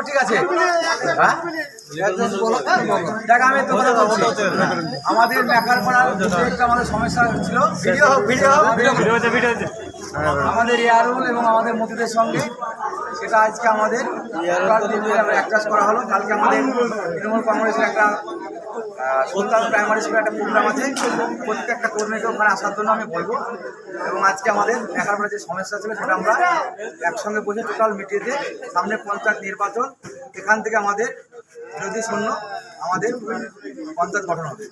ঠিক আছে দেখ আমি তো কথা বলছি আমাদের মেকার করার একটা আমাদের সমস্যা ছিল আমাদের ইয়ারুল এবং আমাদের মতিদের সঙ্গে সেটা আজকে আমাদের অ্যাডজাস্ট করা হলো। কালকে আমাদের তৃণমূল কংগ্রেসের একটা সুলতান প্রাইমারি স্কুলে একটা প্রোগ্রাম আছে, প্রত্যেকটা কর্মীকে ওখানে আসার জন্য আমি বলবো। এবং আজকে আমাদের মেকারপাড়ার যে সমস্যা ছিল সেটা আমরা একসঙ্গে বসে টোটাল মিটিয়ে দিয়ে সামনে পঞ্চায়েত নির্বাচন, এখান থেকে আমাদের বিরোধী শূন্য আমাদের পঞ্চায়েত গঠন হবে।